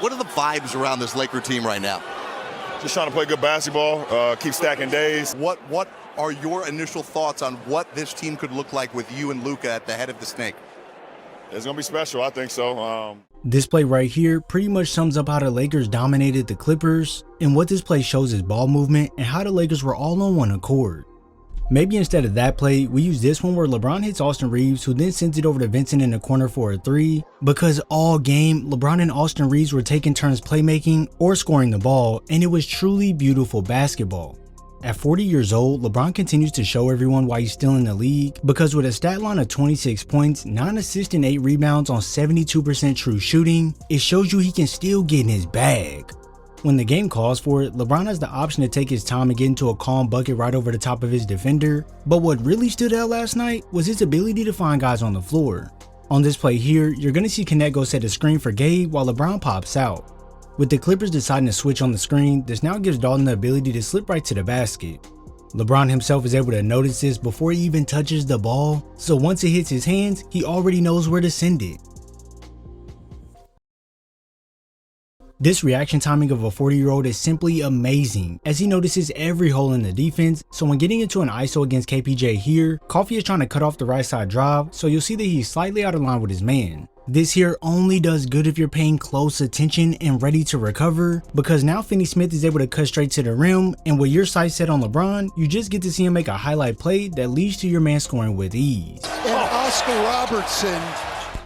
What are the vibes around this Laker team right now? Just trying to play good basketball, keep stacking days. What are your initial thoughts on what this team could look like with you and Luka at the head of the snake? It's going to be special, I think so. This play right here pretty much sums up how the Lakers dominated the Clippers, and what this play shows is ball movement and how the Lakers were all on one accord. Maybe instead of that play, we use this one where LeBron hits Austin Reaves, who then sends it over to Vincent in the corner for a 3, because all game, LeBron and Austin Reaves were taking turns playmaking or scoring the ball, and it was truly beautiful basketball. At 40 years old, LeBron continues to show everyone why he's still in the league, because with a stat line of 26 points, 9 assists and 8 rebounds on 72% true shooting, it shows you he can still get in his bag. When the game calls for it, LeBron has the option to take his time and get into a calm bucket right over the top of his defender, but what really stood out last night was his ability to find guys on the floor. On this play here, you're going to see Connect go set a screen for Gabe while LeBron pops out. With the Clippers deciding to switch on the screen, this now gives Dalton the ability to slip right to the basket. LeBron himself is able to notice this before he even touches the ball, so once it hits his hands, he already knows where to send it. This reaction timing of a 40-year-old is simply amazing, as he notices every hole in the defense, so when getting into an ISO against KPJ here, Coffee is trying to cut off the right side drive, so you'll see that he's slightly out of line with his man. This here only does good if you're paying close attention and ready to recover, because now Finney Smith is able to cut straight to the rim, and with your sights set on LeBron, you just get to see him make a highlight play that leads to your man scoring with ease. And Oscar Robertson.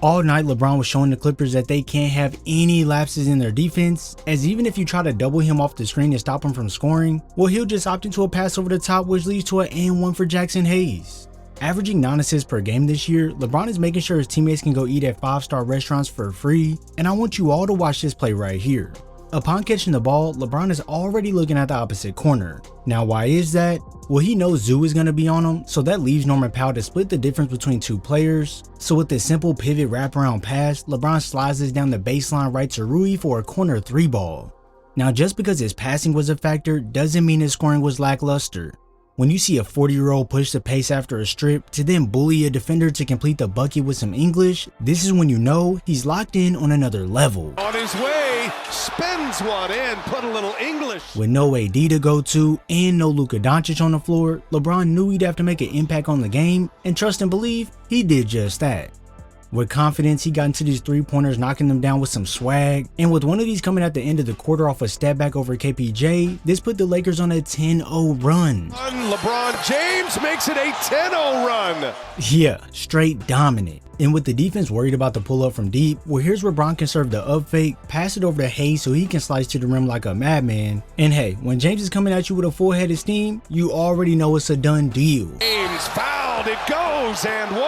All night, LeBron was showing the Clippers that they can't have any lapses in their defense, as even if you try to double him off the screen and stop him from scoring, well, he'll just opt into a pass over the top, which leads to an and-1 for Jackson Hayes. Averaging 9 assists per game this year, LeBron is making sure his teammates can go eat at 5-star restaurants for free, and I want you all to watch this play right here. Upon catching the ball, LeBron is already looking at the opposite corner. Now why is that? Well, he knows Zoo is going to be on him, so that leaves Norman Powell to split the difference between two players. So with this simple pivot wraparound pass, LeBron slides this down the baseline right to Rui for a corner 3 ball. Now just because his passing was a factor doesn't mean his scoring was lackluster. When you see a 40-year-old push the pace after a strip to then bully a defender to complete the bucket with some English, this is when you know he's locked in on another level. On his way, spins one in, put a little English. With no AD to go to and no Luka Doncic on the floor, LeBron knew he'd have to make an impact on the game, and trust and believe, he did just that. With confidence, he got into these 3-pointers, knocking them down with some swag, and with one of these coming at the end of the quarter off a step back over KPJ, this put the Lakers on a 10-0 run. LeBron James makes it a 10-0 run. Yeah, straight dominant. And with the defense worried about the pull up from deep, well, here's where Bron can serve the up fake, pass it over to Hayes so he can slice to the rim like a madman. And hey, when James is coming at you with a full head of steam, you already know it's a done deal. James fouled, it goes, and 1.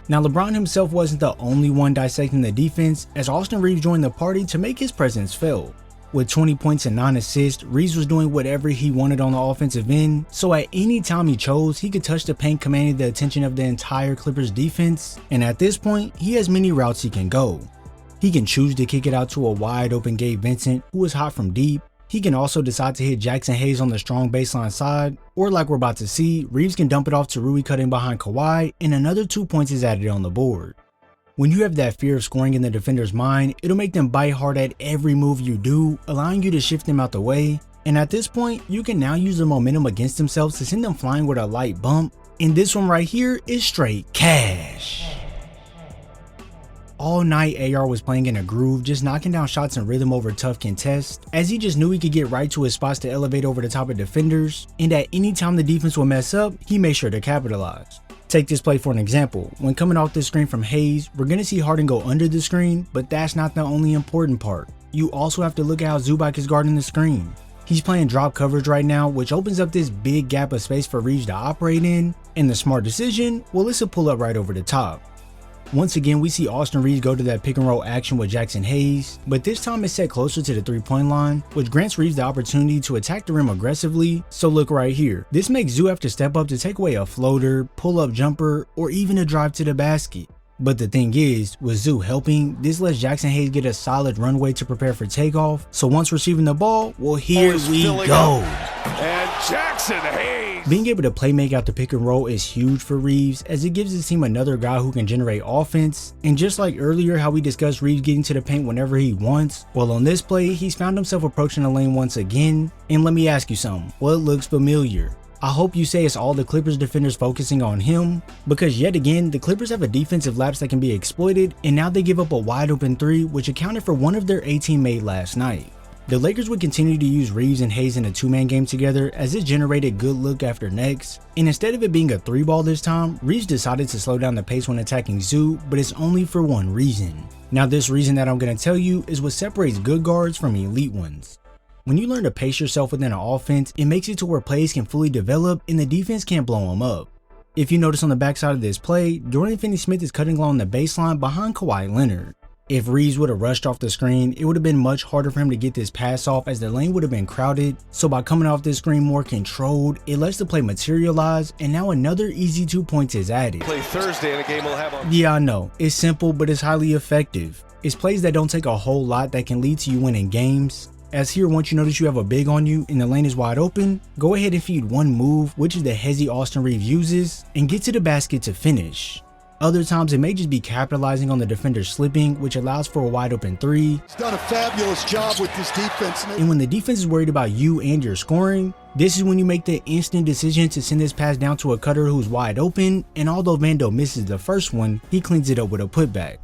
Now LeBron himself wasn't the only one dissecting the defense, as Austin Reaves joined the party to make his presence felt. With 20 points and 9 assists, Reaves was doing whatever he wanted on the offensive end, so at any time he chose, he could touch the paint, commanding the attention of the entire Clippers defense, and at this point, he has many routes he can go. He can choose to kick it out to a wide open Gabe Vincent, who is hot from deep. He can also decide to hit Jackson Hayes on the strong baseline side, or like we're about to see, Reaves can dump it off to Rui cutting behind Kawhi, and another 2 points is added on the board. When you have that fear of scoring in the defender's mind, it'll make them bite hard at every move you do, allowing you to shift them out the way. And at this point, you can now use the momentum against themselves to send them flying with a light bump. And this one right here is straight cash. All night, AR was playing in a groove, just knocking down shots in rhythm over tough contests, as he just knew he could get right to his spots to elevate over the top of defenders, and at any time the defense would mess up, he made sure to capitalize. Take this play for an example. When coming off the screen from Hayes, we're going to see Harden go under the screen, but that's not the only important part. You also have to look at how Zubac is guarding the screen. He's playing drop coverage right now, which opens up this big gap of space for Reaves to operate in, and the smart decision, well, it's a pull up right over the top. Once again, we see Austin Reaves go to that pick and roll action with Jackson Hayes, but this time it's set closer to the 3-point line, which grants Reaves the opportunity to attack the rim aggressively. So look right here, this makes Zoo have to step up to take away a floater, pull up jumper, or even a drive to the basket. But the thing is, with Zoo helping, this lets Jackson Hayes get a solid runway to prepare for takeoff, so once receiving the ball, well, here we go. And Jackson Hayes. Being able to play make out the pick and roll is huge for Reaves, as it gives his team another guy who can generate offense. And just like earlier how we discussed Reaves getting to the paint whenever he wants, well on this play he's found himself approaching the lane once again. And let me ask you something, what looks familiar? I hope you say it's all the Clippers defenders focusing on him, because yet again the Clippers have a defensive lapse that can be exploited, and now they give up a wide open 3 which accounted for one of their 18 made last night. The Lakers would continue to use Reaves and Hayes in a 2-man game together, as it generated good look after next, and instead of it being a 3-ball this time, Reaves decided to slow down the pace when attacking Zoo, but it's only for one reason. Now this reason that I'm going to tell you is what separates good guards from elite ones. When you learn to pace yourself within an offense, it makes it to where plays can fully develop and the defense can't blow them up. If you notice on the backside of this play, Dorian Finney-Smith is cutting along the baseline behind Kawhi Leonard. If Reaves would have rushed off the screen, it would have been much harder for him to get this pass off, as the lane would have been crowded. So by coming off this screen more controlled, it lets the play materialize, and now another easy 2 points is added. Play Thursday in a game we'll have on. Yeah, I know, it's simple but it's highly effective. It's plays that don't take a whole lot that can lead to you winning games. As here, once you notice you have a big on you and the lane is wide open, go ahead and feed one move, which is the hezzy Austin Reaves uses, and get to the basket to finish. Other times it may just be capitalizing on the defender slipping, which allows for a wide open 3. He's done a fabulous job with this defense. And when the defense is worried about you and your scoring, this is when you make the instant decision to send this pass down to a cutter who's wide open, and although Vando misses the first one, he cleans it up with a putback.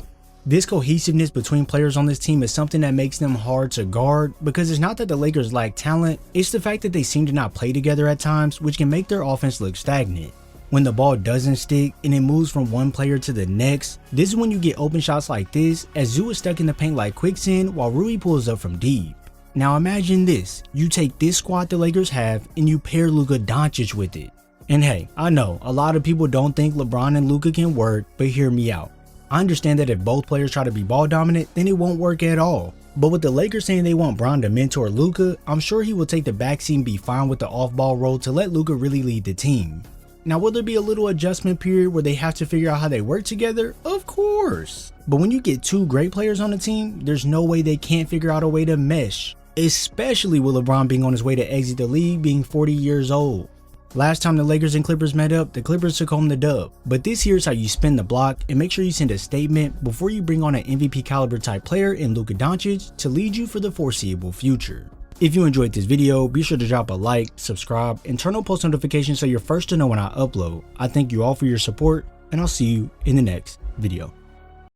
This cohesiveness between players on this team is something that makes them hard to guard, because it's not that the Lakers lack talent, it's the fact that they seem to not play together at times, which can make their offense look stagnant. When the ball doesn't stick and it moves from one player to the next, this is when you get open shots like this, as Zoo is stuck in the paint like quicksand while Rui pulls up from deep. Now imagine this, you take this squad the Lakers have and you pair Luka Doncic with it. And hey, I know a lot of people don't think LeBron and Luka can work, but hear me out. I understand that if both players try to be ball dominant, then it won't work at all. But with the Lakers saying they want Bron to mentor Luka, I'm sure he will take the backseat and be fine with the off-ball role to let Luka really lead the team. Now, will there be a little adjustment period where they have to figure out how they work together? Of course. But when you get 2 great players on the team, there's no way they can't figure out a way to mesh, especially with LeBron being on his way to exit the league, being 40 years old. Last time the Lakers and Clippers met up, the Clippers took home the dub. But this here is how you spin the block, and make sure you send a statement before you bring on an MVP caliber type player in Luka Doncic to lead you for the foreseeable future. If you enjoyed this video, be sure to drop a like, subscribe, and turn on post notifications so you're first to know when I upload. I thank you all for your support, and I'll see you in the next video.